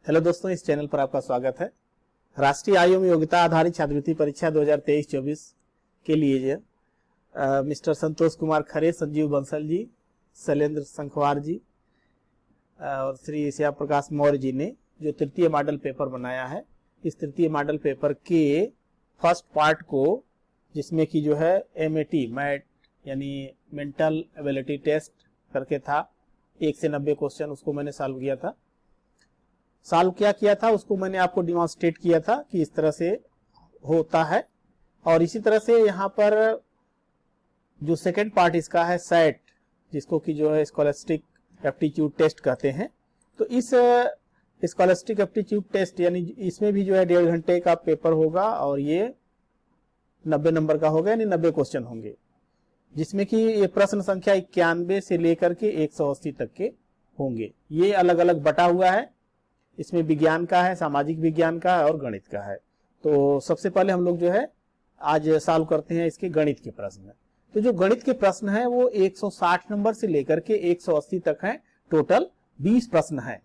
Hello दोस्तों, इस channel पर आपका स्वागत है। राष्ट्रीय आयोग में योग्यता आधारित छात्रवृत्ति परीक्षा 2023-24 के लिए मिस्टर संतोष कुमार खरे, संजीव बंसल जी, शैलेंद्र संखवार जी और श्री श्याम प्रकाश मौर्य जी ने जो तृतीय मॉडल पेपर बनाया है, इस तृतीय मॉडल पेपर के फर्स्ट पार्ट को, जिसमें कि जो है MAT मैट यानी मेंटल एबिलिटी टेस्ट करके था, 1 से 90 क्वेश्चन, उसको मैंने सॉल्व किया था। सॉल्व क्या किया था उसको मैंने आपको डिमॉन्स्ट्रेट किया था कि इस तरह से होता है। और इसी तरह से यहाँ पर जो सेकंड पार्ट इसका है SAT, जिसको कि जो है स्कॉलस्टिक एप्टीट्यूड टेस्ट कहते हैं। तो इस स्कॉलस्टिक एप्टीट्यूड टेस्ट यानी इसमें भी जो है 1.5 घंटे का पेपर होगा और ये 90 नंबर का होगा, यानी 90 क्वेश्चन होंगे, जिसमें कि ये प्रश्न संख्या 91 से लेकर के 180 तक के होंगे। ये अलग अलग बटा हुआ है, इसमें विज्ञान का है, सामाजिक विज्ञान का है और गणित का है। तो सबसे पहले हम लोग जो है आज सॉल्व करते हैं इसके गणित के प्रश्न। तो जो गणित के प्रश्न है वो 160 नंबर से लेकर के 180 तक है, टोटल 20 प्रश्न है।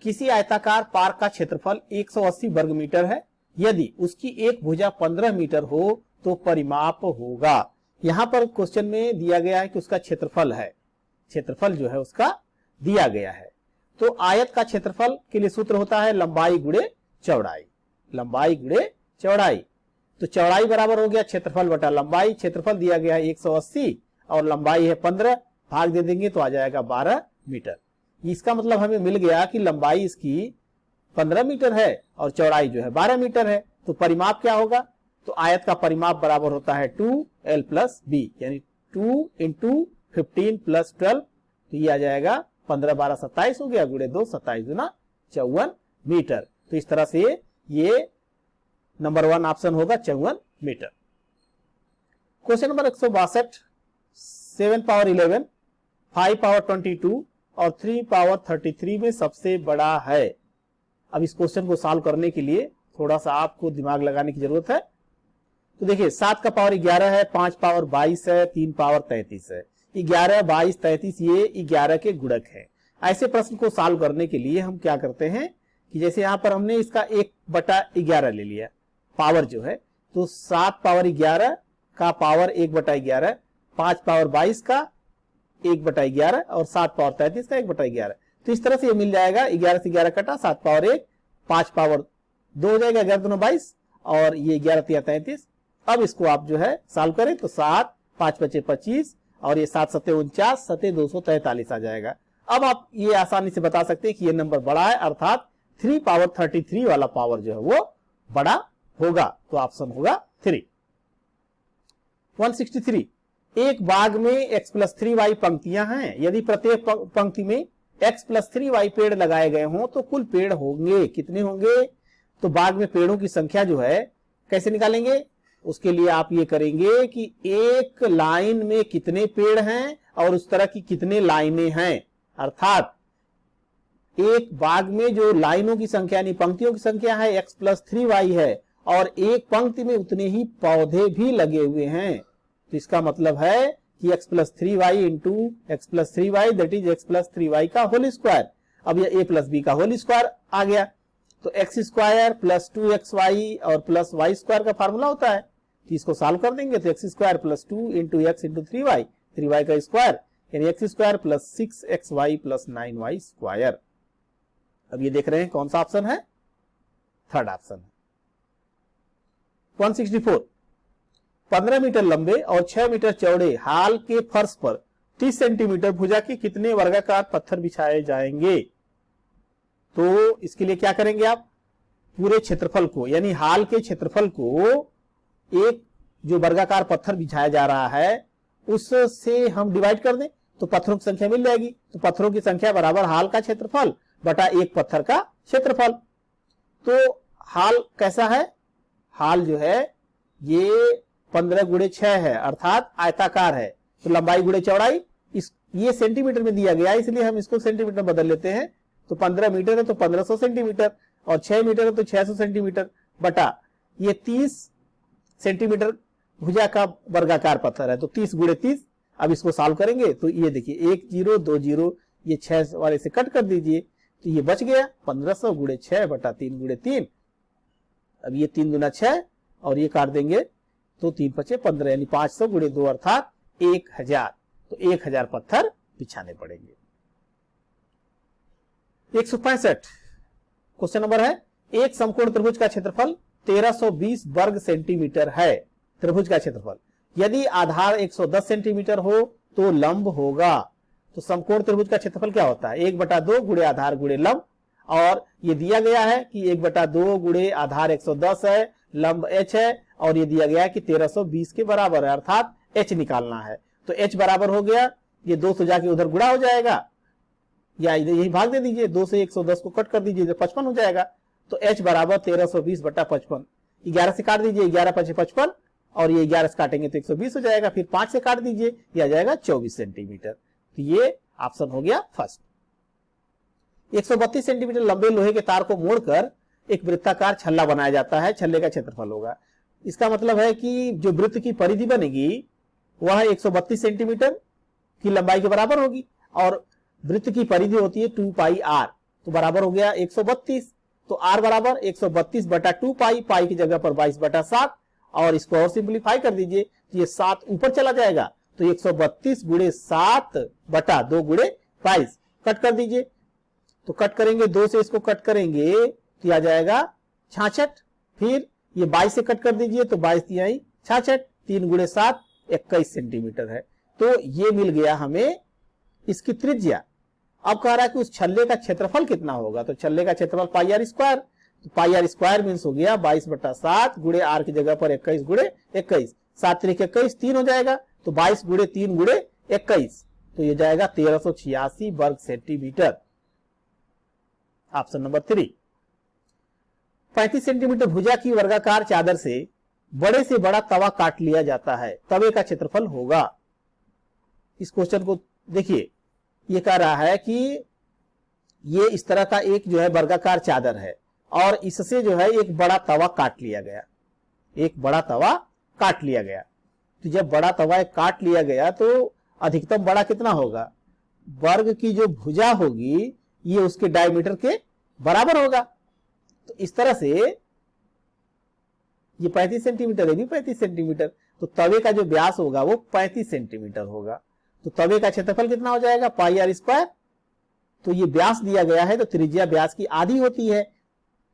किसी आयताकार पार्क का क्षेत्रफल 180 वर्ग मीटर है। यदि उसकी एक भुजा 15 मीटर हो तो परिमाप होगा। यहां पर क्वेश्चन में दिया गया है कि उसका क्षेत्रफल है, क्षेत्रफल जो है उसका दिया गया है। तो आयत का क्षेत्रफल के लिए सूत्र होता है लंबाई गुणे चौड़ाई, लंबाई गुणे चौड़ाई। तो चौड़ाई बराबर हो गया क्षेत्रफल बटा लंबाई। क्षेत्रफल दिया गया है 180 और लंबाई है 15, भाग दे देंगे तो आ जाएगा 12 मीटर। इसका मतलब हमें मिल गया कि लंबाई इसकी 15 मीटर है और चौड़ाई जो है 12 मीटर है। तो परिमाप क्या होगा? तो आयत का परिमाप बराबर होता है 2L + B, यानी 2 × 15 + 12, तो ये आ जाएगा 15 12 27 हो गया, गुणे 2 27 गुना 54 मीटर। तो इस तरह से ये नंबर 1 ऑप्शन होगा 54 metre. Question number 162, 7 power 11, 5 power 22 और 3 पावर 33 में सबसे बड़ा है। अब इस क्वेश्चन को सॉल्व करने के लिए थोड़ा सा आपको दिमाग लगाने की जरूरत है। तो देखिए 7 का पावर 11 है, 5 पावर 22 है, 3 पावर 33 है। 11, 22, 33 ये 11 के गुणक है। ऐसे प्रश्न को सॉल्व करने के लिए हम क्या करते हैं कि जैसे यहां पर हमने इसका 1/11 ले लिया पावर जो है, तो 7 पावर 11 का पावर 1/11, 5 पावर 22 का 1/11 और 7 पावर 33 का 1/11। तो इस तरह से ये मिल जाएगा, 11 से 11 कटा, 7 पावर 1, 5 पावर 2 हो जाएगा, 11 दूना 22 और ये 11 तिया 33। अब इसको आप जो है सॉल्व करें तो 7, 5 × 5 = 25 और ये 7 × 7 = 49, 7 × 243 आ जाएगा। अब आप ये आसानी से बता सकते हैं कि ये नंबर बड़ा है, अर्थात 3 पावर 33 वाला पावर जो है वो बड़ा होगा। तो ऑप्शन होगा 3। 163, एक बाग में x + 3y पंक्तियां हैं। यदि प्रत्येक पंक्ति में x + 3y पेड़ लगाए गए हों तो कुल पेड़ होंगे कितने होंगे? तो बाग में पेड़ों की संख्या जो है कैसे निकालेंगे? उसके लिए आप ये करेंगे कि एक लाइन में कितने पेड़ हैं और उस तरह की कितने लाइनें हैं, अर्थात एक बाग में जो लाइनों की संख्या यानी पंक्तियों की संख्या है x + 3y है और एक पंक्ति में उतने ही पौधे भी लगे हुए हैं। तो इसका मतलब है कि x + 3y × x + 3y that is x + 3y का होल स्क्वायर। अब ये a + b का होल स्क्वायर आ गया। तो x² + 2xy और +y² का फार्मूला होता है। तो इसको सॉल्व कर देंगे तो x² + 2 × x × 3y, 3y का स्क्वायर यानी x² + 6xy + 9y²। अब ये देख रहे हैं कौन सा ऑप्शन है? थर्ड ऑप्शन है। 164, 15 मीटर लंबे और 6 मीटर चौड़े हाल के फर्श पर 30 सेंटीमीटर भुजा के कितने वर्गाकार पत्थर बिछाए जाएंगे? तो इसके लिए क्या करेंगे आप? पूरे क्षेत्रफल को यानी हाल के क्षेत्रफल को एक जो वर्गाकार पत्थर बिछाया जा रहा है उससे हम डिवाइड कर दें तो पत्थरों की संख्या मिल जाएगी। तो पत्थरों की संख्या बराबर हाल का क्षेत्रफल बटा एक पत्थर का क्षेत्रफल। तो हाल कैसा है? हाल जो है ये 15 × 6 है, अर्थात आयताकार है। तो लंबाई गुणे चौड़ाई, ये सेंटीमीटर में दिया गया इसलिए हम इसको सेंटीमीटर में बदल लेते हैं। तो 15 मीटर है तो 1500 सेंटीमीटर और 6 मीटर है तो 600 सेंटीमीटर बटा ये 30 सेंटीमीटर भुजा का वर्गाकार पत्थर है। तो 30 × 30। अब इसको सॉल्व करेंगे तो ये देखिए 1 0 2 0, ये 6 वाले से कट कर दीजिए तो ये बच गया 1500 गुणे 6 बटा 3 गुणे 3। अब ये 3 दूना 6 और ये काट देंगे तो 3 पचे 15 यानी 500 गुणे 2 अर्थात 1000। तो 1000 पत्थर बिछाने पड़ेंगे। 165 क्वेश्चन नंबर है, एक समकोण त्रिभुज का क्षेत्रफल 1320 वर्ग सेंटीमीटर है। त्रिभुज का क्षेत्रफल यदि आधार 110 सेंटीमीटर हो तो लंब होगा। तो समकोण त्रिभुज का क्षेत्रफल क्या होता है, 1/2 गुणे आधार गुणे लंब। और ये दिया गया है कि 1/2 गुणे आधार 110 है, लंब h है, और ये दिया गया है कि 1320 के बराबर है, अर्थात h निकालना है। तो h बराबर हो गया, ये 2 से जाके उधर गुणा हो जाएगा, या यही भाग दे दीजिए, 2 से 110 को कट कर दीजिए तो 55 हो जाएगा। तो h बराबर 1320 बटा 55। 11 से काट दीजिए, 11 पचे 55, और ये 11 से काटेंगे तो 120 हो जाएगा। फिर 5 से काट दीजिए, यह आ जाएगा 24 सेंटीमीटर। तो ये ऑप्शन हो गया फर्स्ट। 132 सेंटीमीटर लंबे लोहे के तार को मोड़कर एक वृत्ताकार छल्ला बनाया जाता है, छल्ले का क्षेत्रफल होगा। इसका मतलब है कि जो वृत्त की परिधि बनेगी वह 132 सेंटीमीटर की लंबाई के बराबर होगी, और वृत्त की परिधि होती है 2 पाई r, तो बराबर हो गया 132। तो r बराबर 132 बटा 2 पाई, पाई की जगह पर 22 बटा 7, और इसको और सिंप्लीफाई कर दीजिए तो ये 7 ऊपर चला जाएगा। तो 132 गुणे 7 बटा 2 गुणे 22 कट कर दीजिए। तो कट करेंगे, 2 से इसको कट करेंगे तो आ जाएगा 66। फिर ये 22 से कट कर दीजिए तो 22 तिहाई 66, 3 गुणे 7 21 सेंटीमीटर है। तो ये मिल गया हमें इसकी त्रिज्या। अब कह रहा है कि उस छल्ले का क्षेत्रफल कितना होगा, तो छल्ले का क्षेत्रफल पाई आर स्क्वायर। तो पाई आर स्क्वायर मीन्स हो गया 22 बटा 7 गुणे आर की जगह पर 21 गुणे 21, 7 त्रिक 21, 3 हो जाएगा। तो 22 गुणे 3 गुणे 21, तो ये जाएगा 1386 वर्ग सेंटीमीटर। Option number 3। 35 सेंटीमीटर भुजा की वर्गाकार चादर से बड़े से बड़ा तवा काट लिया जाता है, तवे का क्षेत्रफल होगा। इस क्वेश्चन को देखिए, ये कह रहा है कि ये इस तरह का एक जो है वर्गाकार चादर है, और इससे जो है एक बड़ा तवा काट लिया गया, एक बड़ा तवा काट लिया गया। तो जब बड़ा तवा काट लिया गया तो अधिकतम बड़ा कितना होगा, वर्ग की जो भुजा होगी ये उसके डायमीटर के बराबर होगा। तो इस तरह से ये 35 सेंटीमीटर, ये भी 35 सेंटीमीटर, तो तवे का जो व्यास होगा वो 35 सेंटीमीटर होगा। तो तवे का क्षेत्रफल कितना हो जाएगा, पाई आर स्क्वायर। तो ये व्यास दिया गया है तो त्रिज्या व्यास की आधी होती है,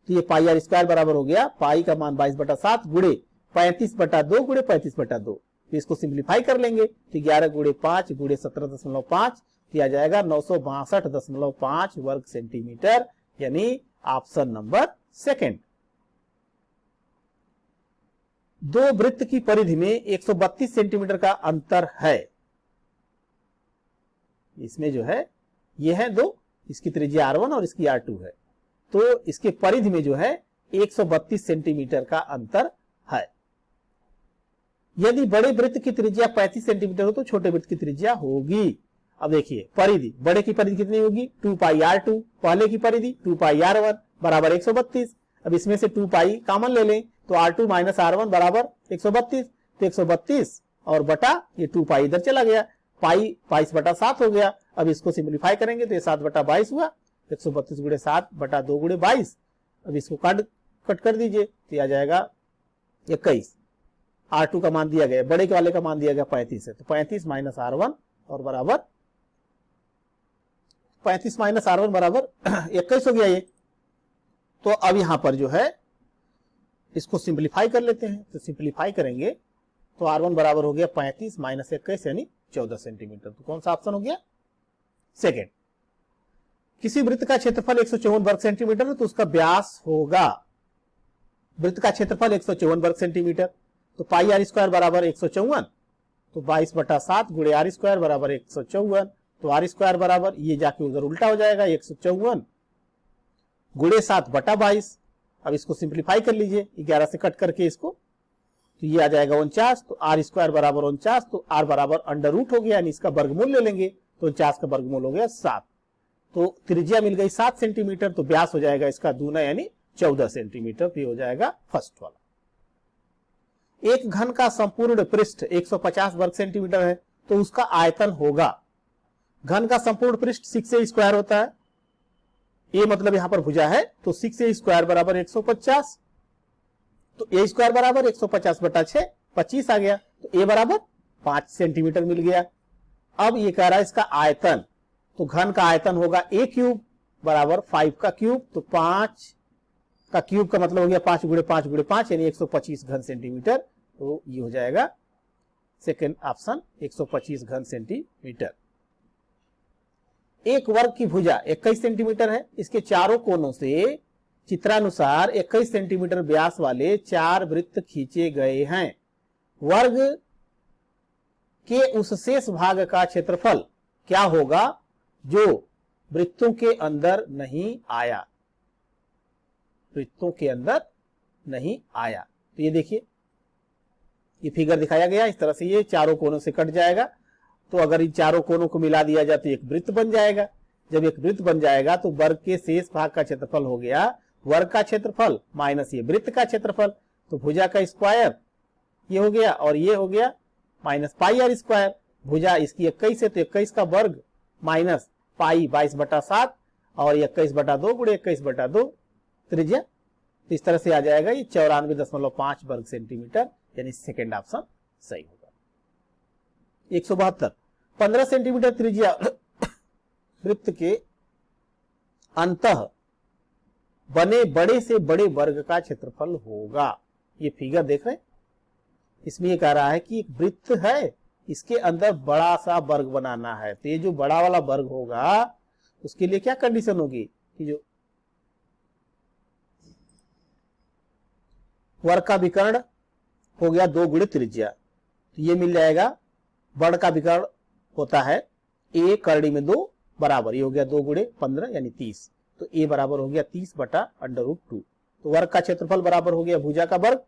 तो ये पाई आर स्क्वायर बराबर हो गया, पाई का मान 22 बटा 7 गुणे 35 बटा 2 गुणे 35 बटा 2। तो इसको सिंप्लीफाई कर लेंगे तो 11 गुणे 5 गुणे 17.5, तो आ जाएगा 962.5 वर्ग सेंटीमीटर, यानी ऑप्शन नंबर सेकंड। दो वृत्त की परिधि में 132 सेंटीमीटर का अंतर है। इसमें जो है ये है दो, इसकी त्रिज्या r1 और इसकी r2 है, तो इसके परिधि में जो है 132 सेंटीमीटर का अंतर है। यदि बड़े वृत्त की त्रिज्या 35 सेंटीमीटर हो तो छोटे वृत्त की त्रिज्या होगी। अब देखिए परिधि, बड़े की परिधि कितनी होगी, 2 पाई r2, पहले की परिधि 2 पाई r1 बराबर 132। अब इसमें से 2 पाई कॉमन ले लें तो r2 माइनस r1 बराबर 132, तो 132 और बटा ये 2 पाई इधर चला गया, पाई 22 बटा 7 हो गया। अब इसको सिंप्लीफाई करेंगे तो ये 7 बटा 22 हुआ, 132 गुणे 7 बटा 2 गुणे 22। अब इसको कट कर दीजिए तो आ जाएगा 21। r2 का मान दिया गया, बड़े के वाले का मान दिया गया 35 है, तो 35 माइनस r1 और बराबर 35 माइनस r1 बराबर 21 हो गया ये। तो अब यहां पर जो है इसको सिंप्लीफाई कर लेते हैं, तो सिंप्लीफाई करेंगे तो r1 बराबर हो गया 35 माइनस 21 यानी 14 सेंटीमीटर। तो कौन सा ऑप्शन हो गया, सेकेंड। किसी वृत्त का क्षेत्रफल 154 वर्ग सेंटीमीटर है तो उसका व्यास होगा, वृत्त का क्षेत्रफल 154 वर्ग सेंटीमीटर, तो पाई आर स्क्वायर बराबर 154, तो 22 बटा 7 गुणे आर स्क्वायर बराबर 154, तो आर स्क्वायर बराबर ये जाके उधर उल्टा हो जाएगा 154 गुणे 7 बटा 22। अब इसको सिंप्लीफाई कर लीजिए 11 से कट करके इसको, तो ये आ जाएगा 49, तो आर स्क्वायर बराबर 49, तो आर बराबर अंडर रूट हो गया, यानी इसका वर्गमूल ले लेंगे तो 49 का वर्गमूल हो गया 7। तो त्रिज्या मिल गई 7 सेंटीमीटर, तो व्यास हो जाएगा इसका दूना यानी 14 सेंटीमीटर, तो हो जाएगा फर्स्ट वाला। एक घन का संपूर्ण पृष्ठ 150 वर्ग सेंटीमीटर है तो उसका आयतन होगा, घन का संपूर्ण पृष्ठ 6 से स्क्वायर होता है, ए मतलब यहां पर भुजा है, तो 6a² बराबर 150, तो a² बराबर 150 बटा 6, 25 आ गया, तो a बराबर 5 सेंटीमीटर मिल गया। अब ये कह रहा है इसका आयतन, तो घन का आयतन होगा a³ बराबर 5 का क्यूब, तो 5 का क्यूब का मतलब हो गया 5 गुणे 5 गुणे 5 यानी 125 घन सेंटीमीटर, तो ये हो जाएगा सेकेंड ऑप्शन 125 घन सेंटीमीटर। एक वर्ग की भुजा 21 सेंटीमीटर है, इसके चारों कोनों से चित्रानुसार 21 सेंटीमीटर व्यास वाले 4 वृत्त खींचे गए हैं। वर्ग के उस शेष भाग का क्षेत्रफल क्या होगा जो वृत्तों के अंदर नहीं आया, वृत्तों के अंदर नहीं आया। तो ये देखिए, ये फिगर दिखाया गया इस तरह से, ये चारों कोनों से कट जाएगा, तो अगर इन चारों कोनों को मिला दिया जाए तो एक वृत्त बन जाएगा। जब एक वृत्त बन जाएगा तो वर्ग के शेष भाग का क्षेत्रफल हो गया वर्ग का क्षेत्रफल माइनस ये वृत्त का क्षेत्रफल, तो भुजा का स्क्वायर ये हो गया और ये हो गया माइनस पाई आर स्क्वायर। भुजा इसकी 21 है तो 21 का वर्ग माइनस पाई 22/7 और 21/2 गुणे 21/2 त्रिज्या, तो इस तरह से आ जाएगा ये 94.5 वर्ग सेंटीमीटर, यानी सेकेंड ऑप्शन सही होगा। 172 15 सेंटीमीटर त्रिज्या वृत्त के अंतः बने बड़े से बड़े वर्ग का क्षेत्रफल होगा। ये फिगर देख रहे हैं, इसमें ये कह रहा है कि एक वृत्त है, इसके अंदर बड़ा सा वर्ग बनाना है, तो ये जो बड़ा वाला वर्ग होगा उसके लिए क्या कंडीशन होगी कि जो वर्ग का विकर्ण हो गया 2 गुणे त्रिज्या, तो ये मिल जाएगा। वर्ग का विकर्ण होता है a करड़ी में 2 बराबर, ये हो गया 2 गुणे 15 यानी 30, तो a बराबर हो गया 30/√2। तो वर्ग का क्षेत्रफल बराबर हो गया भुजा का वर्ग,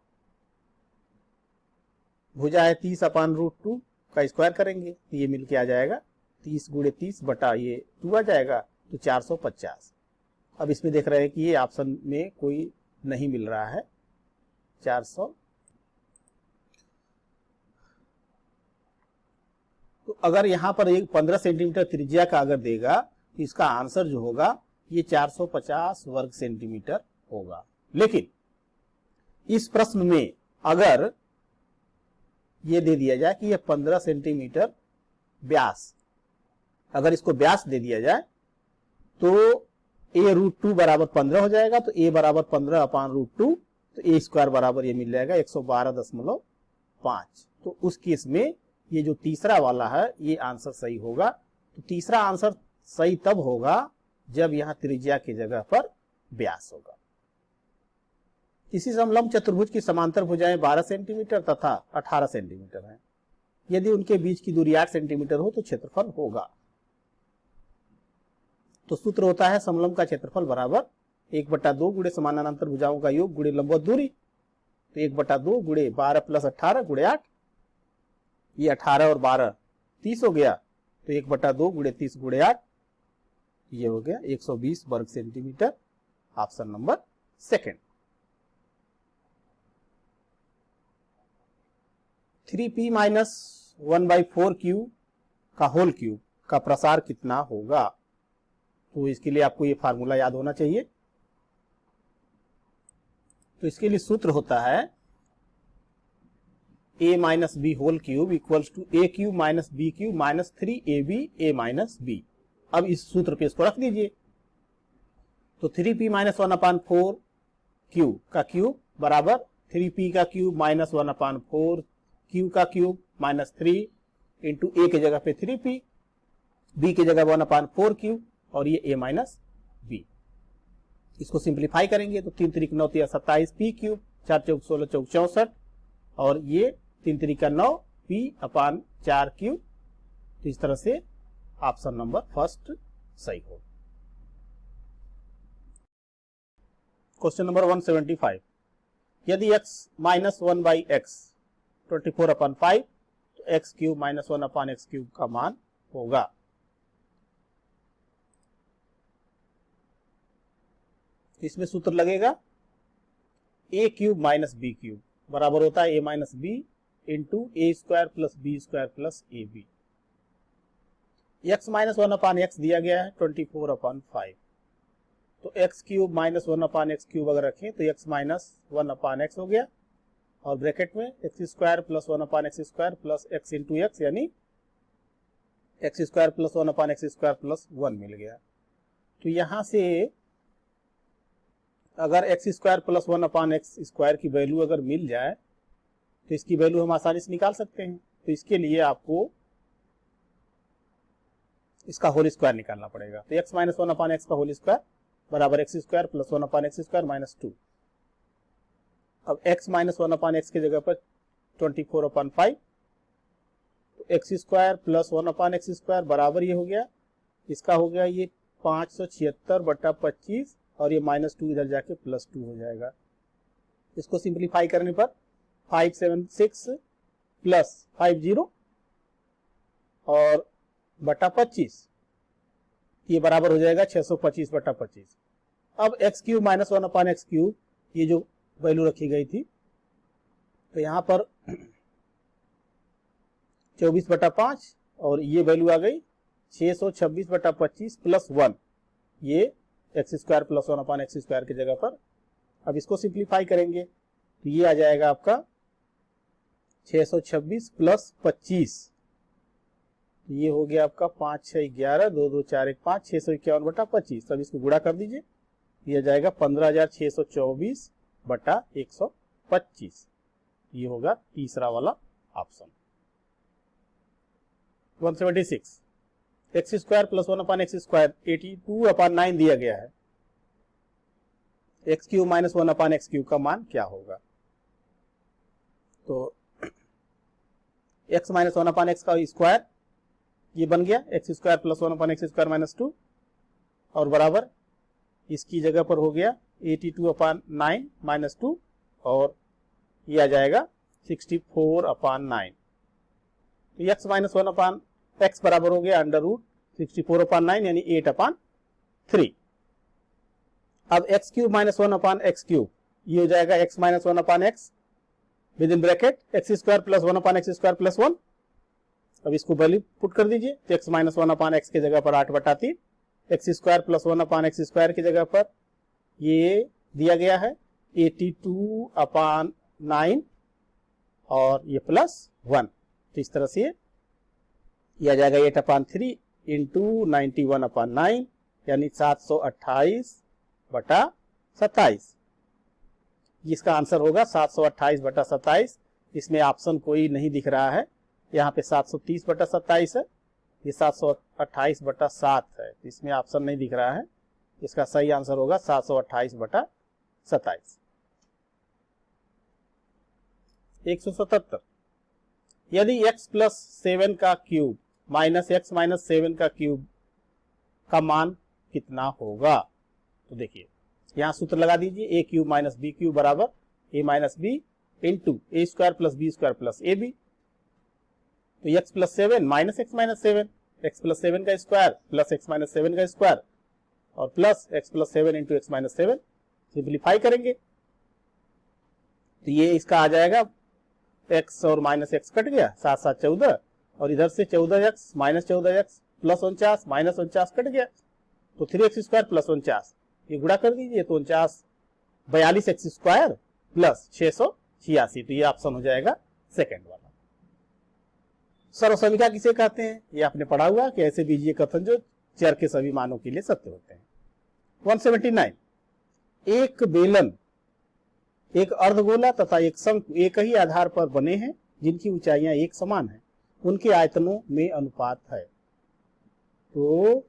भुजा है 30/√2 का स्क्वायर करेंगे तो ये मिलके आ जाएगा 30 गुणे 30 बटा ये 2 आ जाएगा, तो 450। अब इसमें देख रहे हैं कि ये ऑप्शन में कोई नहीं मिल रहा है 400, तो अगर यहां पर एक 15 सेंटीमीटर त्रिज्या का अगर देगा तो इसका आंसर जो होगा ये 450 वर्ग सेंटीमीटर होगा। लेकिन इस प्रश्न में अगर ये दे दिया जाए कि ये 15 सेंटीमीटर व्यास, अगर इसको व्यास दे दिया जाए तो a√2 बराबर 15 हो जाएगा, तो a बराबर 15/√2, तो a² बराबर ये मिल जाएगा 112.5। तो उस केस में ये जो तीसरा वाला है ये आंसर सही होगा। तो तीसरा आंसर सही तब होगा जब यहां त्रिज्या की जगह पर व्यास होगा। इसी समलंब चतुर्भुज की समांतर भुजाएं 12 सेंटीमीटर तथा 18 सेंटीमीटर हैं। यदि उनके बीच की दूरी 8 सेंटीमीटर हो तो क्षेत्रफल होगा। तो सूत्र होता है समलंब का क्षेत्रफल बराबर 1/2 गुणे समानांतर भुजाओं का योग गुणे लंबवत दूरी, तो 1/2 गुणे 12 + 18 गुणे 8, ये 18 और 12 30 हो गया, तो 1/2 गुणे 30 गुणे 8, ये हो गया 120 वर्ग centimetre. Option number second. 3p - 1/4q का होल क्यूब का प्रसार कितना होगा, तो इसके लिए आपको ये फार्मूला याद होना चाहिए। तो इसके लिए सूत्र होता है a - b whole cube equals to a³ - b³ - 3ab a - b। अब इस सूत्र पे इसको रख दीजिए, तो 3p - 1/4q का क्यूब बराबर 3p का क्यूब - 1/4q का क्यूब -3 इंटू a के जगह पे 3p, b की जगह 1/4q और ये a - b। इसको सिंप्लीफाई करेंगे तो 3 3 9 3 27 p³ 4 चौक 16 चौक 64 और ये 3 3 9 p/4q। तो इस तरह से ऑप्शन नंबर फर्स्ट सही हो। क्वेश्चन नंबर 175, यदि x - 1/x 24/5 तो x³ - 1/x³ का मान होगा। इसमें सूत्र लगेगा a³ - b³ बराबर होता है a - b into a² + b² + ab। x - 1/x दिया गया है 24/5, तो एक्स क्यूब माइनस 1/x³ अगर रखें तो x माइनस 1/x हो गया, और ब्रैकेट में x² plus 1/x² plus x into x, यानी x² प्लस 1/x² प्लस 1 मिल गया। तो यहां से अगर x² प्लस 1/x² की वैल्यू अगर मिल जाए तो इसकी वैल्यू हम आसानी से निकाल सकते हैं। तो इसके लिए आपको इसका होल स्क्वायर निकालना पड़ेगा। तो x माइनस 1/x का होल स्क्वायर बराबर x² प्लस 1/x² माइनस 2। अब x माइनस 1/x की जगह पर 24/5, तो x² प्लस 1/x² बराबर ये हो गया, इसका हो गया ये 576/25, और ये माइनस 2 इधर जाके प्लस 2 हो जाएगा। इसको सिंप्लीफाई करने पर 576 प्लस 50 और बटा 25, ये बराबर हो जाएगा 625/25। अब x³ माइनस 1/x³ ये जो वैल्यू रखी गई थी, तो यहां पर 24/5 और ये वैल्यू आ गई 626/25 प्लस 1, ये x² प्लस 1/x² की जगह पर। अब इसको सिंप्लीफाई करेंगे तो ये आ जाएगा आपका 626 प्लस 25, ये हो गया आपका 5 6 11 2 2 4 1 5 651/25। अब इसको गुणा कर दीजिए, ये आ जाएगा 15,624/125। ये होगा तीसरा वाला ऑप्शन। 176 x² प्लस 1/x² 82/9 दिया गया है। x³ माइनस 1/x³ का मान क्या होगा? तो x माइनस 1/x का स्क्वायर ये बन गया x² प्लस 1/x² माइनस 2, और बराबर इसकी जगह पर हो गया 82/9 माइनस 2, और ये आ जाएगा 64/9। तो x माइनस 1/x बराबर हो गया अंडर रूट 64/9 यानी 8/3। अब x³ माइनस 1/x³ ये हो जाएगा x minus 1/x with in bracket x² plus 1/x² plus 1। अब इसको वैल्यू पुट कर दीजिए, तो x माइनस 1/x की जगह पर 8/3, x² प्लस 1/x² की जगह पर ये दिया गया है 82/9 और ये प्लस 1। तो इस तरह से ये आ जाएगा 8/3 इंटू 91/9 यानी 728/27। जिसका आंसर होगा 728/27। इसमें ऑप्शन कोई नहीं दिख रहा है, यहाँ पे 730/27 है, ये 728/7 है, इसमें ऑप्शन नहीं दिख रहा है। इसका सही आंसर होगा 728/27। 177 यदि x प्लस 7 का क्यूब माइनस x माइनस 7 का क्यूब का मान कितना होगा? तो देखिए यहां सूत्र लगा दीजिए, a cube minus b cube बराबर a minus b into a square plus b square plus ab। तो x plus 7 minus x minus 7, x plus 7 का स्क्वायर प्लस x माइनस 7 का स्क्वायर और plus x plus 7 into x minus 7। Simplify करेंगे तो ये इसका आ जाएगा x और माइनस x कट गया, 7 7 14, और इधर से 14x minus 14x plus 49 minus 49 cut गया, तो 3x स्क्वायर प्लस 49 ये गुणा कर दीजिए, तो 49 42x स्क्वायर प्लस 686। तो ये ऑप्शन हो जाएगा सेकंड वाला। सर्वसमीका किसे कहते हैं? ये आपने पढ़ा हुआ कि ऐसे बीजीय कथन जो चर के सभी मानों के लिए सत्य होते हैं। 179 एक बेलन, एक अर्धगोला तथा एक शंकु एक ही आधार पर बने हैं जिनकी ऊंचाइयां एक समान हैं, उनके आयतनों में अनुपात है। तो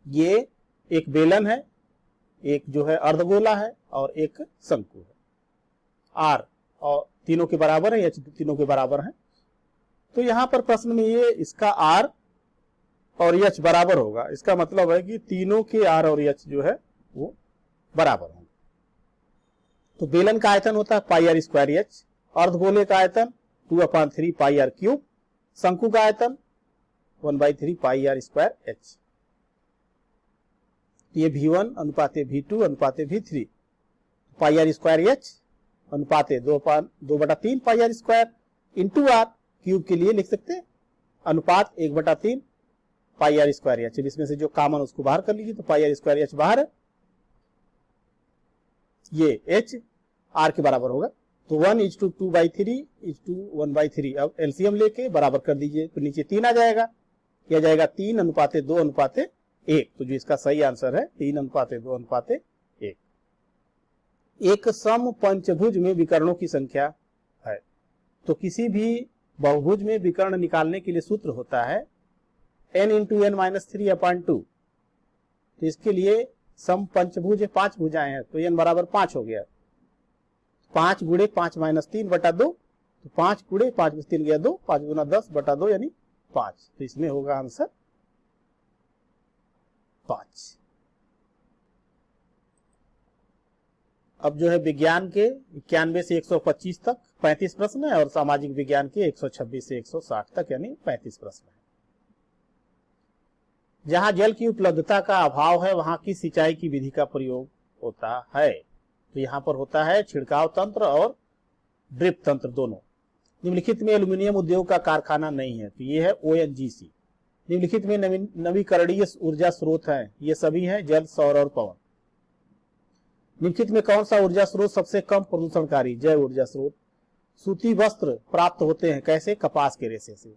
ये एक बेलन है, एक जो है अर्धगोला है और एक शंकु है। आर और तीनों के बराबर है या तीनों के बराबर है। तो यहां पर प्रश्न में ये इसका आर और एच बराबर होगा, इसका मतलब है कि तीनों के आर और एच जो है वो बराबर होंगे। तो बेलन का आयतन होता है पाई आर स्क्वायर एच, अर्धगोले का आयतन 2/3 पाई आर क्यूब, शंकु का आयतन 1/3 पाई आर स्क्वायर एच। ये V1 अनुपाते V2 अनुपाते V3, pi R square H अनुपाते 2/3 pi R square into R, cube के लिए लिख सकते हैं अनुपात 1/3 पाई आर स्क्वायर एच। इसमें से जो कॉमन उसको बाहर कर लीजिए, तो पाई आर स्क्वायर एच बाहर, ये एच आर के बराबर होगा। तो 1:2/3 अब एलसीएम लेके बराबर कर दीजिए, तो नीचे 3 आ जाएगा, यह जाएगा 3:2:1। तो जो इसका सही आंसर है 3:2:1। एक सम पंचभुज में विकर्णों की संख्या है। तो किसी भी बहुभुज में विकर्ण निकालने के लिए सूत्र होता है n × n-3/2। तो इसके लिए सम पंचभुज 5 भुजाएं हैं, तो n बराबर 5 हो गया। 5 × 5 - 3/2, तो 5 × 5 में 3 गया 2, 5 × 10/2 यानी 5। तो इसमें होगा आंसर 5। अब जो है विज्ञान के 91 से 125 तक 35 प्रश्न है, और सामाजिक विज्ञान के 126 से 160 तक यानी 35 प्रश्न है। जहां जल की उपलब्धता का अभाव है वहां की सिंचाई की विधि का प्रयोग होता है। तो यहां पर होता है छिड़काव तंत्र और ड्रिप तंत्र दोनों। निम्नलिखित में एल्यूमिनियम उद्योग का कारखाना नहीं है, तो ये है ONGC। निम्नलिखित में नवीकरणीय ऊर्जा स्रोत हैं, ये सभी हैं जल, सौर और पवन। निम्नलिखित में कौन सा ऊर्जा स्रोत सबसे कम प्रदूषणकारी? जैव ऊर्जा स्रोत। सूती वस्त्र प्राप्त होते हैं कैसे? कपास के रेशे से।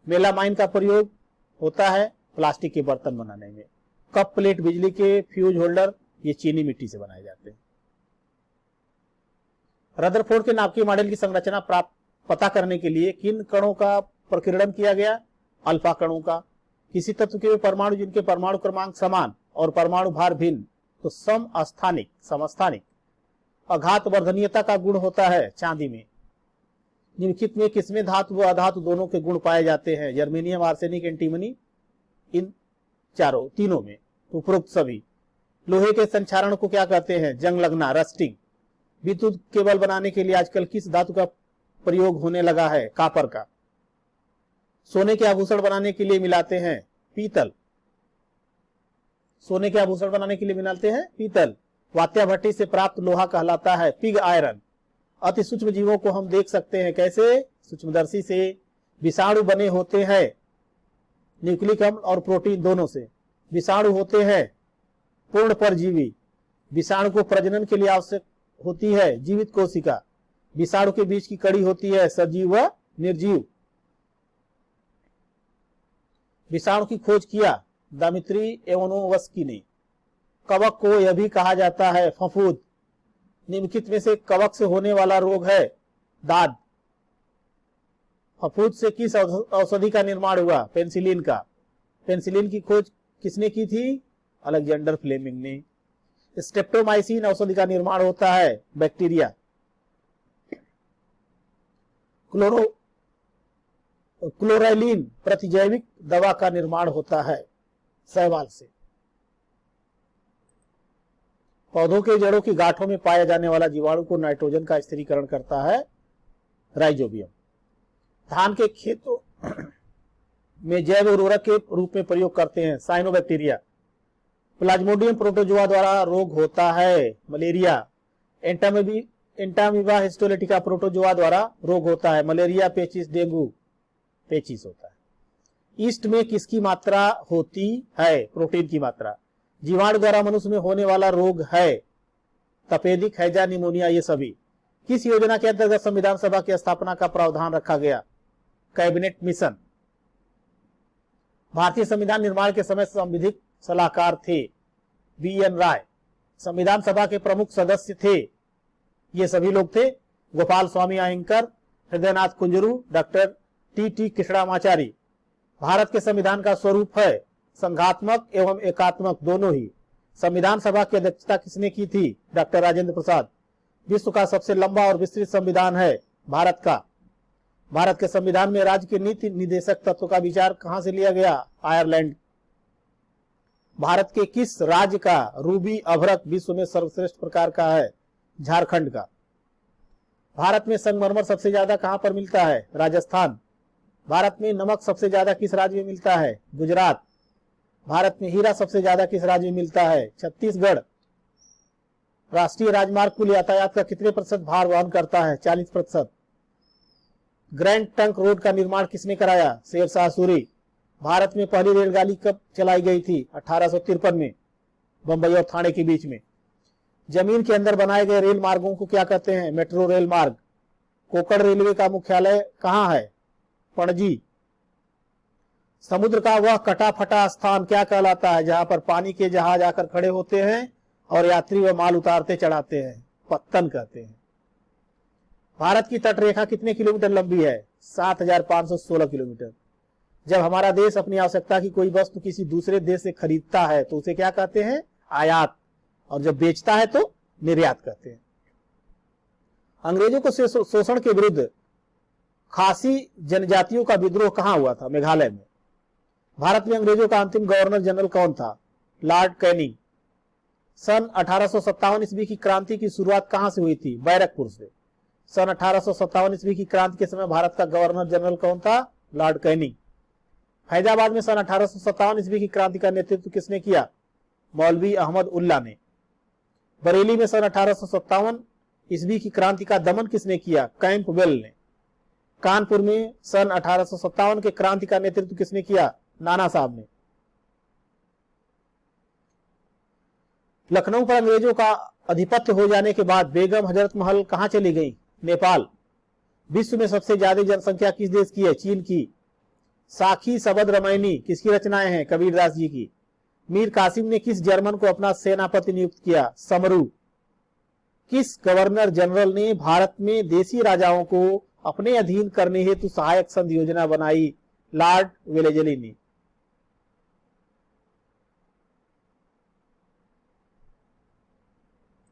मेलामाइन का प्रयोग होता है प्लास्टिक के बर्तन बनाने में। कप प्लेट, बिजली के फ्यूज होल्डर, ये चीनी मिट्टी से बनाए जाते हैं। रदरफोर्ड के नाभिकीय मॉडल की संरचना पता करने के लिए किन कणों का प्रकीर्णन किया गया? अल्फा कणों का। किसी तत्व के परमाणु जिनके परमाणु क्रमांक समान और परमाणु भार भिन्न, तो समस्थानिक। अघात वर्धनीयता का गुण होता है चांदी में। निम्नलिखित में किसमें धातु व अधातु दोनों के गुण पाए जाते हैं? जर्मेनियम, आर्सेनिक, एंटीमनी, इन तीनों में। उपरोक्त सभी। लोहे के संक्षारण को क्या कहते हैं? जंग लगना, रस्टिंग। विद्युत केबल बनाने के लिए आजकल किस धातु का प्रयोग होने लगा है? कापर का। सोने के आभूषण बनाने के लिए मिलाते हैं पीतल। सोने के आभूषण बनाने के लिए मिलाते हैं पीतल। वात्या भट्टी से प्राप्त लोहा कहलाता है पिग आयरन। अति सूक्ष्म जीवों को हम देख सकते हैं कैसे? सूक्ष्मदर्शी से। विषाणु बने होते हैं न्यूक्लिक अम्ल और प्रोटीन दोनों से। विषाणु होते हैं पूर्ण परजीवी। विषाणु को प्रजनन के लिए आवश्यक होती है जीवित कोशिका। विषाणु के बीच की कड़ी होती है सजीव व निर्जीव। विषाणु की खोज किया दामित्री इवानोव्स्की ने। कवक को यह भी कहा जाता है फफूंद। निम्नलिखित में से कवक से होने वाला रोग है दाद। फफूंद से किस औषधि का निर्माण हुआ? पेनिसिलिन का। पेनिसिलिन की खोज किसने की थी? अलेक्जेंडर फ्लेमिंग ने। स्ट्रेप्टोमाइसिन औषधि का निर्माण होता है बैक्टीरिया। क्लोरेलिन प्रतिजैविक दवा का निर्माण होता है शैवाल से। पौधों के जड़ों की गांठों में पाया जाने वाला जीवाणु को नाइट्रोजन का स्थिरीकरण करता है राइजोबियम। धान के खेतों में जैव उर्वरक के रूप में प्रयोग करते हैं साइनोबैक्टीरिया। प्लाज्मोडियम प्रोटोजोआ द्वारा रोग होता है मलेरिया। एंटामीबा हिस्टोलिटिका प्रोटोजोआ द्वारा रोग होता है मलेरिया, पेचिस, डेंगू। पेचिस होता है। ईस्ट में किसकी मात्रा होती है? प्रोटीन की मात्रा। जीवाणु द्वारा मनुष्य में होने वाला रोग है तपेदिक, हैजा, निमोनिया, ये सभी। किस योजना के अंतर्गत संविधान सभा की स्थापना का प्रावधान रखा गया? Cabinet mission. भारतीय संविधान निर्माण के समय संविधिक सलाहकार थे BN राय। संविधान सभा के प्रमुख सदस्य थे, ये सभी लोग थे गोपाल स्वामी अयंकर, हृदयनाथ कुंजरू, डॉक्टर TT कृष्णामाचारी। भारत के संविधान का स्वरूप है संघात्मक एवं एकात्मक दोनों ही। संविधान सभा की अध्यक्षता किसने की थी? डॉक्टर राजेंद्र प्रसाद। विश्व का सबसे लंबा और विस्तृत संविधान है भारत का। भारत के संविधान में राज्य के नीति निदेशक तत्व का विचार कहां से लिया गया? आयरलैंड। भारत के किस राज्य का रूबी अभ्रक विश्व में सर्वश्रेष्ठ प्रकार का है? झारखंड का। भारत में संगमरमर सबसे ज्यादा कहां पर मिलता है? राजस्थान। भारत में नमक सबसे ज्यादा किस राज्य में मिलता है? गुजरात। भारत में हीरा सबसे ज्यादा किस राज्य में मिलता है? छत्तीसगढ़। राष्ट्रीय राजमार्ग कुल यातायात का कितने प्रतिशत भार वहन करता है? 40%। ग्रैंड ट्रंक रोड का निर्माण किसने कराया? शेर शाह सूरी। भारत में पहली रेलगाड़ी कब चलाई गई थी? 1853 में, बंबई और ठाणे के बीच में। जमीन के अंदर बनाए गए रेल मार्गों को क्या कहते हैं? मेट्रो रेल मार्ग। कोंकण रेलवे का मुख्यालय कहाँ है? पणजी। समुद्र का वह कटा फटा स्थान क्या कहलाता है जहां पर पानी के जहाज आकर खड़े होते हैं और यात्री व माल उतारते चढ़ाते हैं? पत्तन कहते हैं। भारत की तटरेखा कितने किलोमीटर लंबी है? 7516 किलोमीटर। जब हमारा देश अपनी आवश्यकता की कोई वस्तु किसी दूसरे देश से खरीदता है तो उसे क्या कहते हैं? आयात। और जब बेचता है तो निर्यात कहते हैं। अंग्रेजों को शोषण के विरुद्ध खासी जनजातियों का विद्रोह कहां हुआ था? मेघालय में। भारत में अंग्रेजों का अंतिम गवर्नर जनरल कौन था? Lord Canning. सन 1857 ईस्वी की क्रांति की शुरुआत कहां से हुई थी? बैरकपुर से। सन 1857 ईस्वी की क्रांति के समय भारत का गवर्नर जनरल कौन था? Lord Canning. फैजाबाद में सन 1857 ईस्वी की क्रांति का नेतृत्व किसने किया? मौलवी अहमद उल्ला ने। बरेली में सन 1857 ईस्वी की क्रांति का दमन किसने किया? कैंपबेल ने। कानपुर में सन 1857 के क्रांति का नेतृत्व किसने किया? नाना साहब ने। लखनऊ पर अंग्रेजों का अधिपत्य हो जाने के बाद बेगम हजरत महल कहां चली गई? नेपाल। विश्व में सबसे ज्यादा जनसंख्या किस देश की है? चीन की। साखी सबद रामायणी किसकी रचनाएं हैं? कबीरदास जी की। मीर कासिम ने किस जर्मन को अपना सेनापति नियुक्त किया? समरू। किस गवर्नर जनरल ने भारत में देसी राजाओं को अपने अधीन करने हेतु सहायक संधि योजना बनाई? लॉर्ड वेलेजली ने।